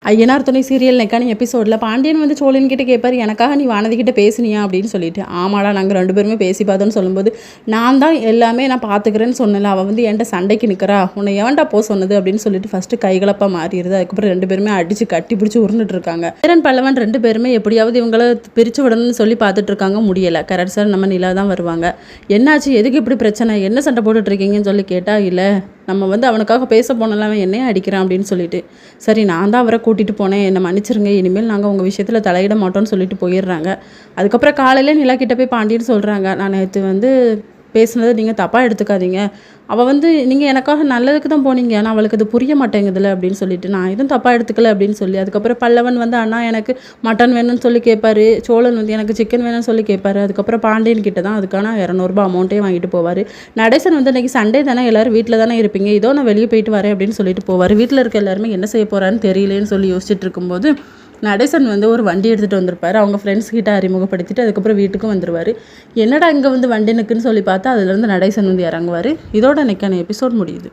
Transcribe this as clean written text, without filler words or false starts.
ஐயனார் துணை சீரியல் நெக்கான எபிசோடில் பாண்டியன் வந்து சோழன் கிட்ட கேட்பார், எனக்காக நீ வானதி கிட்ட பேசுனியா அப்படின்னு சொல்லிட்டு. ஆமாடா, நாங்கள் 2 பேருமே பேசி பார்த்தோன்னு சொல்லும்போது, நான் தான் எல்லாமே நான் பார்த்துக்கிறேன்னு சொன்னல, அவள் வந்து என்கிட்ட சண்டைக்கு நிற்கிறா, உன்னை ஏன்டா போ சொன்னது அப்படின்னு சொல்லிட்டு ஃபஸ்ட்டு கைகலப்பாக மாறிடுது. அதுக்கப்புறம் 2 பேருமே அடித்து கட்டி பிடிச்சி உருண்டுட்டு இருக்காங்க. சேரன் பல்லவன் 2 பேருமே எப்படியாவது இவங்கள பிரித்து விடணும்னு சொல்லி பார்த்துட்டு இருக்காங்க. முடியலை. கரெக்ட் சார், நம்ம நிலா தான் வருவாங்க. என்னாச்சு, எதுக்கு இப்படி பிரச்சனை, என்ன சண்டை போட்டுட்டு இருக்கீங்கன்னு சொல்லி கேட்டால், இல்லை நம்ம வந்து அவனுக்காக பேச போனாலும் அவன் என்னையே அடிக்கிறான் அப்படின்னு சொல்லிட்டு, சரி நான் தான் அவரை கூட்டிகிட்டு போனேன், என்னை மன்னிச்சிருங்க, இனிமேல் நாங்கள் உங்கள் விஷயத்தில் தலையிட மாட்டோம்னு சொல்லிட்டு போயிடுறாங்க. அதுக்கப்புறம் காலையில் நிலா கிட்ட போய் பாண்டியன்னு சொல்கிறாங்க, நான் நேற்று வந்து பேசுனது நீங்கள் தப்பாக எடுத்துக்காதீங்க, அவள் வந்து நீங்கள் எனக்காக நல்லதுக்கு தான் போனீங்க, ஆனால் அவளுக்கு அது புரிய மாட்டேங்குதுல்ல அப்படின்னு சொல்லிட்டு, நான் எதுவும் தப்பாக எடுத்துக்கல அப்படின்னு சொல்லி. அதுக்கப்புறம் பல்லவன் வந்து அண்ணா எனக்கு மட்டன் வேணும்னு சொல்லி கேட்பாரு, சோழன் வந்து எனக்கு சிக்கன் வேணும்னு சொல்லி கேட்பாரு. அதுக்கப்புறம் பாண்டியன் கிட்ட தான் அதுக்கான 200 அமௌண்ட்டே வாங்கிட்டு போவார். நடேசன் வந்து இன்றைக்கி சண்டே தானே, எல்லோரும் வீட்டில் தானே இருப்பீங்க, இதோ நான் வெளியே போயிட்டு வரேன் அப்படின்னு சொல்லிட்டு போவார். வீட்டில் இருக்க எல்லாருமே என்ன செய்ய போகிறான்னு தெரியலேன்னு சொல்லி யோசிச்சுட்டு இருக்கும்போது, நடேசன் வந்து ஒரு வண்டி எடுத்துகிட்டு வந்திருப்பார். அவங்க ஃப்ரெண்ட்ஸ் கிட்ட அறிமுகப்படுத்திட்டு அதுக்கப்புறம் வீட்டுக்கும் வந்துடுவார். என்னடா இங்கே வந்து வண்டி நிற்குன்னு சொல்லி பார்த்தா அதுலேருந்து நடேசன் வந்து இறங்குவார். இதோட இன்னைக்கான எபிசோட் முடியுது.